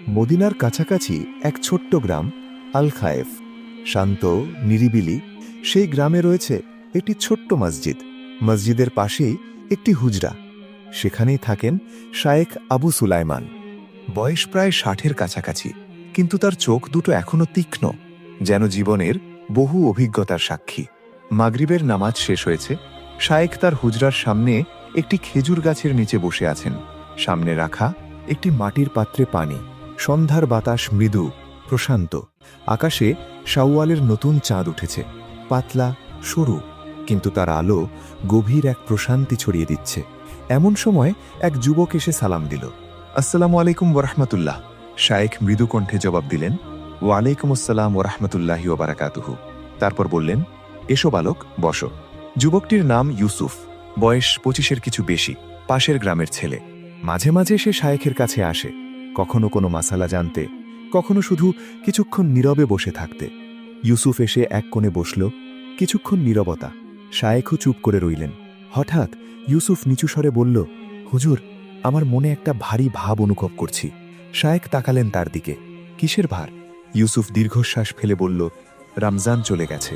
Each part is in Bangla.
মদিনার কাছাকাছি এক ছোট্ট গ্রাম আল খায়েফ। শান্ত, নিরিবিলি সেই গ্রামে রয়েছে একটি ছোট্ট মসজিদ। মসজিদের পাশেই একটি হুজরা। সেখানেই থাকেন শায়েখ আবু সুলাইমান। বয়স প্রায় ৬০-এর কাছাকাছি, কিন্তু তার চোখ দুটো এখনো তীক্ষ্ণ, যেন জীবনের বহু অভিজ্ঞতার সাক্ষী। মাগরিবের নামাজ শেষ হয়েছে। শায়েখ তার হুজরার সামনে একটি খেজুর গাছের নিচে বসে আছেন। সামনে রাখা একটি মাটির পাত্রে পানি। সন্ধ্যার বাতাস মৃদু, প্রশান্ত। আকাশে শাওয়ালের নতুন চাঁদ উঠেছে, পাতলা, সরু, কিন্তু তার আলো গভীর এক প্রশান্তি ছড়িয়ে দিচ্ছে। এমন সময় এক যুবক এসে সালাম দিল। আসসালামু আলাইকুম ওরহমতুল্লাহ। শায়েখ মৃদু কণ্ঠে জবাব দিলেন, ওয়ালাইকুম আসসালাম ওরহমতুল্লাহি ওবারাকাতুহু। তারপর বললেন, এসো বালক, বসো। যুবকটির নাম ইউসুফ, বয়স ২৫-এর কিছু বেশি, পাশের গ্রামের ছেলে। মাঝে মাঝে সে শায়েখের কাছে আসে, কখনো কোনো মাসালা জানতে, কখনো শুধু কিছুক্ষণ নীরবে বসে থাকতে। ইউসুফ এসে এক কোণে বসল। কিছুক্ষণ নীরবতা। শায়েখও চুপ করে রইলেন। হঠাৎ ইউসুফ নিচু স্বরে বলল, হুজুর, আমার মনে একটা ভারী ভাব অনুভব করছি। শায়েখ তাকালেন তার দিকে। কিসের ভার? ইউসুফ দীর্ঘশ্বাস ফেলে বলল, রমজান চলে গেছে,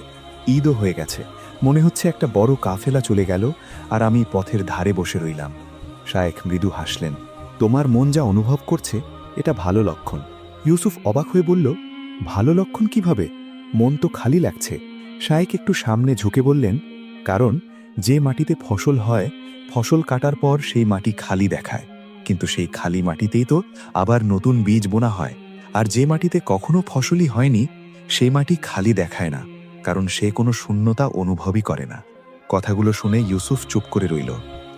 ঈদও হয়ে গেছে। মনে হচ্ছে একটা বড় কাফেলা চলে গেল, আর আমি পথের ধারে বসে রইলাম। শায়েখ মৃদু হাসলেন। তোমার মন যা অনুভব করছে, এটা ভালো লক্ষণ। ইউসুফ অবাক হয়ে বলল, ভালো লক্ষণ কিভাবে? মন তো খালি লাগছে। শায়েখ একটু সামনে ঝুঁকে বললেন, কারণ যে মাটিতে ফসল হয়, ফসল কাটার পর সেই মাটি খালি দেখায়, কিন্তু সেই খালি মাটিতেই তো আবার নতুন বীজ বোনা হয়। আর যে মাটিতে কখনো ফসলই হয়নি, সেই মাটি খালি দেখায় না, কারণ সে কোনো শূন্যতা অনুভবই করে না। কথাগুলো শুনে ইউসুফ চুপ করে রইল।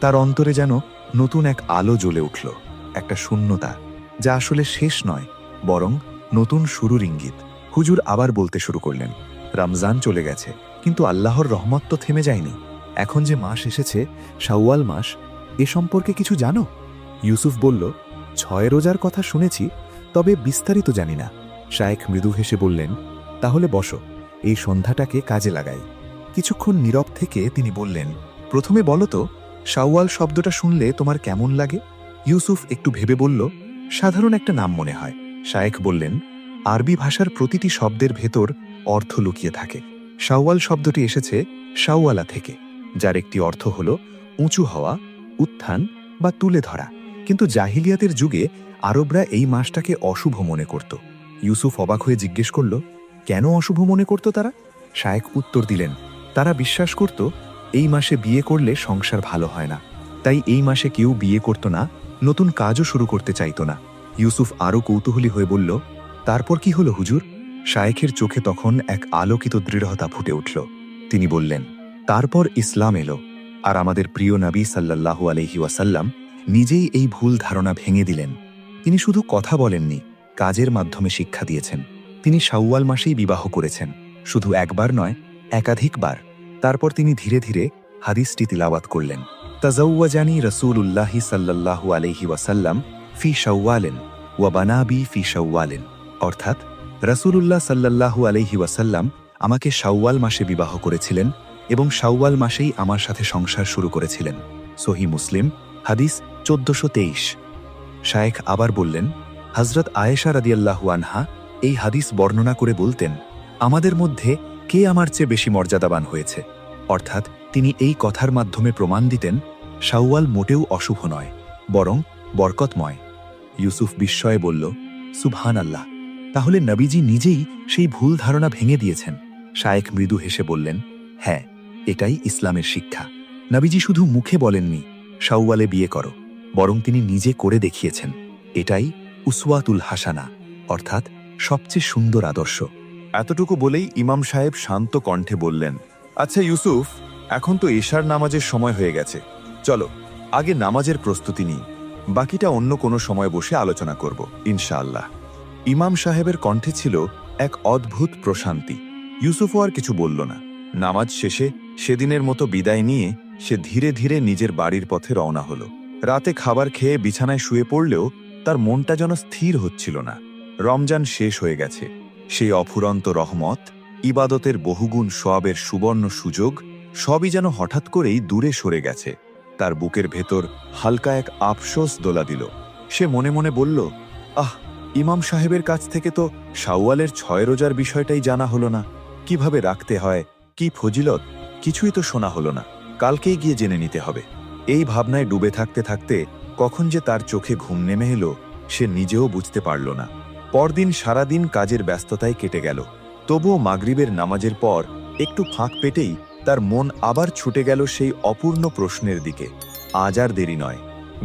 তার অন্তরে যেন নতুন এক আলো জ্বলে উঠল, একটা শূন্যতা, যা আসলে শেষ নয়, বরং নতুন শুরুর ইঙ্গিত। হুজুর আবার বলতে শুরু করলেন, রমজান চলে গেছে, কিন্তু আল্লাহর রহমত তো থেমে যায়নি। এখন যে মাস এসেছে, শাওয়াল মাস, এ সম্পর্কে কিছু জানো? ইউসুফ বলল, ৬ রোজার কথা শুনেছি, তবে বিস্তারিত জানি না। শায়েখ মৃদু হেসে বললেন, তাহলে বসো, এই সন্ধ্যাটাকে কাজে লাগাই। কিছুক্ষণ নীরব থেকে তিনি বললেন, প্রথমে বলো তো, শাওয়াল শব্দটা শুনলে তোমার কেমন লাগে? ইউসুফ একটু ভেবে বলল, সাধারণ একটা নাম মনে হয়। শায়েখ বললেন, আরবি ভাষার প্রতিটি শব্দের ভেতর অর্থ লুকিয়ে থাকে। শাওয়াল শব্দটি এসেছে শাওয়ালা থেকে, যার একটি অর্থ হল উঁচু হওয়া, উত্থান বা তুলে ধরা। কিন্তু জাহিলিয়াতের যুগে আরবরা এই মাসটাকে অশুভ মনে করত। ইউসুফ অবাক হয়ে জিজ্ঞেস করল, কেন অশুভ মনে করত তারা? শায়েখ উত্তর দিলেন, তারা বিশ্বাস করত এই মাসে বিয়ে করলে সংসার ভালো হয় না, তাই এই মাসে কেউ বিয়ে করত না, নতুন কাজও শুরু করতে চাইত না। ইউসুফ আরও কৌতূহলী হয়ে বলল, তারপর কি হলো হুজুর? শায়েখের চোখে তখন এক আলোকিত দৃঢ়তা ফুটে উঠল। তিনি বললেন, তারপর ইসলাম এলো, আর আমাদের প্রিয় নবী সাল্লাল্লাহু আলাইহি ওয়াসাল্লাম নিজেই এই ভুল ধারণা ভেঙে দিলেন। তিনি শুধু কথা বলেননি, কাজের মাধ্যমে শিক্ষা দিয়েছেন। তিনি শাওয়াল মাসেই বিবাহ করেছেন, শুধু একবার নয়, একাধিকবার। তারপর তিনি ধীরে ধীরে হাদিসটি তিলাওয়াত করলেন, তাজাওয়াজানি রাসূলুল্লাহি সাল্লাল্লাহু আলাইহি ওয়াসাল্লাম ফি শাওয়ালিন ওয়া বানাবি ফি শাওয়ালিন, অর্থাৎ রাসূলুল্লাহ সাল্লাল্লাহু আলাইহি ওয়াসাল্লাম আমাকে শাওয়াল মাসে বিবাহ করেছিলেন এবং শাওয়াল মাসেই আমার সাথে সংসার শুরু করেছিলেন। সহিহ মুসলিম, হাদিস ১৪২৩। শায়েখ আবার বললেন, হযরত আয়েশা রাদিয়াল্লাহু আনহা এই হাদিস বর্ণনা করে বলতেন, আমাদের মধ্যে কে আমার চেয়ে বেশি মর্যাদাবান হয়েছে? অর্থাৎ তিনি এই কথার মাধ্যমে প্রমাণ দিতেন, শাওয়াল মোটেও অশুভ নয়, বরং বরকতময়। ইউসুফ বিস্ময়ে বলল, সুবহানাল্লাহ, তাহলে নবীজি নিজেই সেই ভুল ধারণা ভেঙে দিয়েছেন। শায়েখ মৃদু হেসে বললেন, হ্যাঁ, এটাই ইসলামের শিক্ষা। নবীজি শুধু মুখে বলেননি শাওয়ালে বিয়ে করো, বরং তিনি নিজে করে দেখিয়েছেন। এটাই উসওয়াতুল হাসানা, অর্থাৎ সবচেয়ে সুন্দর আদর্শ। এতটুকু বলেই ইমাম সাহেব শান্ত কণ্ঠে বললেন, আচ্ছা ইউসুফ, এখন তো এশার নামাজের সময় হয়ে গেছে, চলো আগে নামাজের প্রস্তুতি নিই, বাকিটা অন্য কোনো সময় বসে আলোচনা করব ইনশাআল্লাহ। ইমাম সাহেবের কণ্ঠে ছিল এক অদ্ভুত প্রশান্তি। ইউসুফও আর কিছু বলল না। নামাজ শেষে সেদিনের মতো বিদায় নিয়ে সে ধীরে ধীরে নিজের বাড়ির পথে রওনা হলো। রাতে খাবার খেয়ে বিছানায় শুয়ে পড়লেও তার মনটা যেন স্থির হচ্ছিল না। রমজান শেষ হয়ে গেছে, সেই অফুরন্ত রহমত, ইবাদতের বহুগুণ সওয়াবের সুবর্ণ সুযোগ, সবই যেন হঠাৎ করেই দূরে সরে গেছে। তার বুকের ভেতর হালকা এক আফসোস দোলা দিল। সে মনে মনে বলল, আহ, ইমাম সাহেবের কাছ থেকে তো শাওয়ালের 6 রোজার বিষয়টাই জানা হলো না। কিভাবে রাখতে হয়, কি ফজিলত, কিছুই তো শোনা হলো না। কালকেই গিয়ে জেনে নিতে হবে। এই ভাবনায় ডুবে থাকতে থাকতে কখন যে তার চোখে ঘুম নেমে এলো সে নিজেও বুঝতে পারল না। পরদিন সারাদিন কাজের ব্যস্ততায় কেটে গেল। তবুও মাগরিবের নামাজের পর একটু ফাঁক পেটেই তার মন আবার ছুটে গেল সেই অপূর্ণ প্রশ্নের দিকে। আজ আর দেরি নয়।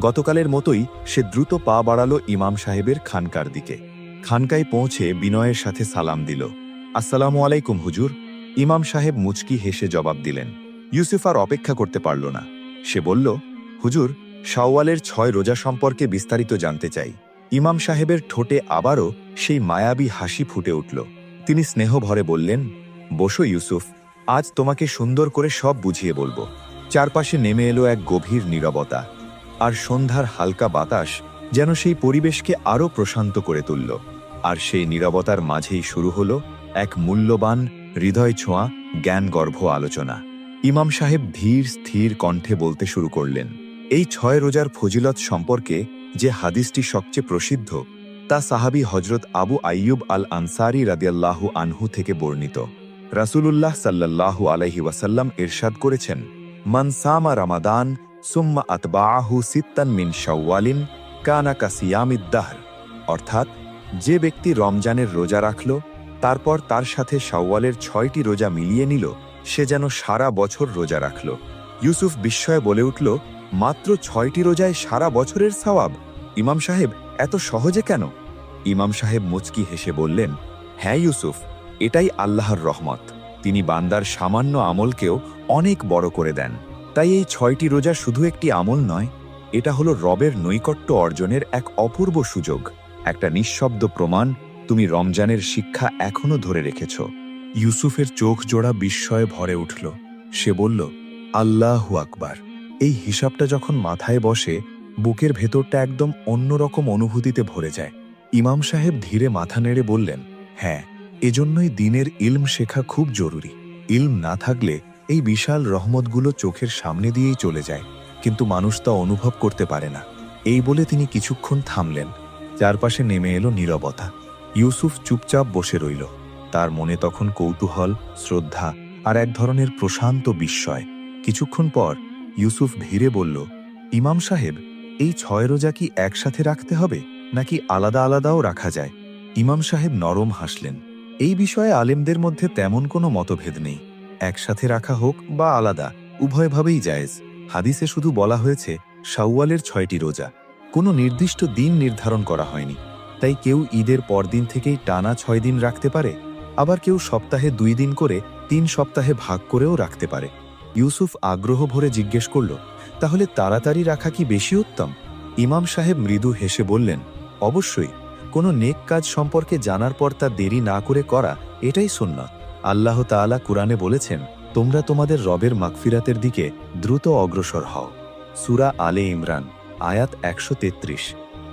গতকালের মতোই সে দ্রুত পা বাড়াল ইমাম সাহেবের খানকার দিকে। খানকায় পৌঁছে বিনয়ের সাথে সালাম দিল। আসসালামু আলাইকুম হুজুর। ইমাম সাহেব মুচকি হেসে জবাব দিলেন। ইউসুফ আর অপেক্ষা করতে পারল না। সে বলল, হুজুর, শাওয়ালের 6 রোজা সম্পর্কে বিস্তারিত জানতে চাই। ইমাম সাহেবের ঠোঁটে আবারও সেই মায়াবী হাসি ফুটে উঠল। তিনি স্নেহ ভরে বললেন, বসো ইউসুফ, আজ তোমাকে সুন্দর করে সব বুঝিয়ে বলবো। চারপাশে নেমে এলো এক গভীর নীরবতা, আর সন্ধ্যার হালকা বাতাস যেন সেই পরিবেশকে আরও প্রশান্ত করে তুলল। আর সেই নীরবতার মাঝেই শুরু হলো এক মূল্যবান, হৃদয় ছোঁয়া, জ্ঞানগর্ভ আলোচনা। ইমাম সাহেব ধীর স্থির কণ্ঠে বলতে শুরু করলেন, এই 6 রোজার ফজিলত সম্পর্কে যে হাদিসটি সবচেয়ে প্রসিদ্ধ তা সাহাবী হজরত আবু আইয়ুব আল আনসারী রাদিয়াল্লাহু আনহু থেকে বর্ণিত। রাসূলুল্লাহ সাল্লাল্লাহু আলাইহি ওয়াসাল্লাম ইরশাদ করেছেন, মান সামা রমাদান সুম্মা আতবাআহু সিত্তান মিন শাওয়ালিন কানা কাসিয়ামিদ দাহর। অর্থাৎ, যে ব্যক্তি রমজানের রোজা রাখল, তারপর তার সাথে শাওয়ালের 6টি রোজা মিলিয়ে নিল, সে যেন সারা বছর রোজা রাখল। ইউসুফ বিস্ময়ে বলে উঠল, মাত্র 6টি রোজায় সারা বছরের সওয়াব? ইমাম সাহেব, এত সহজে কেন? ইমাম সাহেব মুচকি হেসে বললেন, হ্যাঁ ইউসুফ, এটাই আল্লাহর রহমত। তিনি বান্দার সামান্য আমলকেও অনেক বড় করে দেন। তাই এই 6টি রোজা শুধু একটি আমল নয়, এটা হলো রবের নৈকট্য অর্জনের এক অপূর্ব সুযোগ, একটা নিঃশব্দ প্রমাণ তুমি রমজানের শিক্ষা এখনো ধরে রেখেছ। ইউসুফের চোখ জোড়া বিস্ময়ে ভরে উঠল। সে বলল, আল্লাহু আকবার। এই হিসাবটা যখন মাথায় বসে, বুকের ভেতরটা একদম অন্যরকম অনুভূতিতে ভরে যায়। ইমাম সাহেব ধীরে মাথা নেড়ে বললেন, হ্যাঁ, এজন্যই দিনের ইলম শেখা খুব জরুরি। ইলম না থাকলে এই বিশাল রহমতগুলো চোখের সামনে দিয়েই চলে যায়, কিন্তু মানুষ তা অনুভব করতে পারে না। এই বলে তিনি কিছুক্ষণ থামলেন। চারপাশে নেমে এলো নীরবতা। ইউসুফ চুপচাপ বসে রইল। তার মনে তখন কৌতূহল, শ্রদ্ধা আর এক ধরনের প্রশান্ত বিস্ময়। কিছুক্ষণ পর ইউসুফ ধীরে বলল, ইমাম সাহেব, এই 6 রোজা কি একসাথে রাখতে হবে নাকি আলাদা আলাদাও রাখা যায়? ইমাম সাহেব নরম হাসলেন। এই বিষয়ে আলেমদের মধ্যে তেমন কোনো মতভেদ নেই। একসাথে রাখা হোক বা আলাদা, উভয়ভাবেই জায়েজ। হাদিসে শুধু বলা হয়েছে শাওয়ালের 6টি রোজা, কোনো নির্দিষ্ট দিন নির্ধারণ করা হয়নি। তাই কেউ ঈদের পরদিন থেকেই টানা 6 দিন রাখতে পারে, আবার কেউ সপ্তাহে 2 দিন করে 3 সপ্তাহে ভাগ করেও রাখতে পারে। ইউসুফ আগ্রহ ভরে জিজ্ঞেস করল, তাহলে তাড়াতাড়ি রাখা কি বেশি উত্তম? ইমাম সাহেব মৃদু হেসে বললেন, অবশ্যই। কোনো নেক কাজ সম্পর্কে জানার পর তা দেরি না করে করা, এটাই সুন্নাত। আল্লাহ তাআলা কুরআনে বলেছেন, তোমরা তোমাদের রবের মাগফিরাতের দিকে দ্রুত অগ্রসর হও। সূরা আলে ইমরান, আয়াত 133।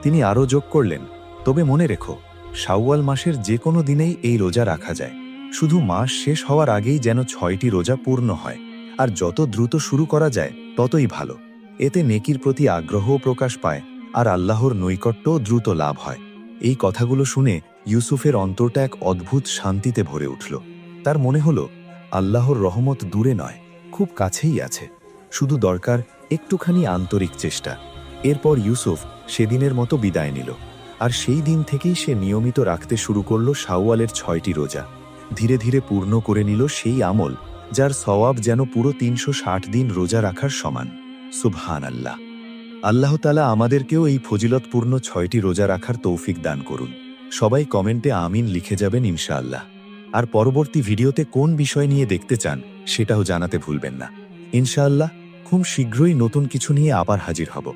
তিনি আরও যোগ করলেন, তবে মনে রেখো, শাওয়াল মাসের যে কোনো দিনেই এই রোজা রাখা যায়। শুধু মাস শেষ হওয়ার আগেই যেন 6টি রোজা পূর্ণ হয়। আর যত দ্রুত শুরু করা যায় ততই ভালো। এতে নেকির প্রতি আগ্রহও প্রকাশ পায়, আর আল্লাহর নৈকট্যও দ্রুত লাভ হয়। এই কথাগুলো শুনে ইউসুফের অন্তরটা এক অদ্ভুত শান্তিতে ভরে উঠল। তার মনে হলো, আল্লাহর রহমত দূরে নয়, খুব কাছেই আছে। শুধু দরকার একটুখানি আন্তরিক চেষ্টা। এরপর ইউসুফ সেদিনের মতো বিদায় নিল, আর সেই দিন থেকেই সে নিয়মিত রাখতে শুরু করল শাওয়ালের 6টি রোজা। ধীরে ধীরে পূর্ণ করে নিল সেই আমল যার সওয়াব যেন পুরো 360 দিন রোজা রাখার সমান। সুবহানাল্লাহ। আল্লাহ তাআলা আমাদেরকেও এই ফজিলতপূর্ণ 6টি রোজা রাখার তৌফিক দান করুন। সবাই কমেন্টে আমিন লিখে যাবেন ইনশাআল্লাহ। আর পরবর্তী ভিডিওতে কোন বিষয় নিয়ে দেখতে চান সেটাও জানাতে ভুলবেন না। ইনশাআল্লাহ খুব শীঘ্রই নতুন কিছু নিয়ে আবার হাজির হব।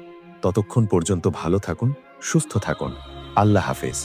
ততক্ষণ পর্যন্ত ভালো থাকুন, সুস্থ থাকুন। আল্লাহ হাফেজ।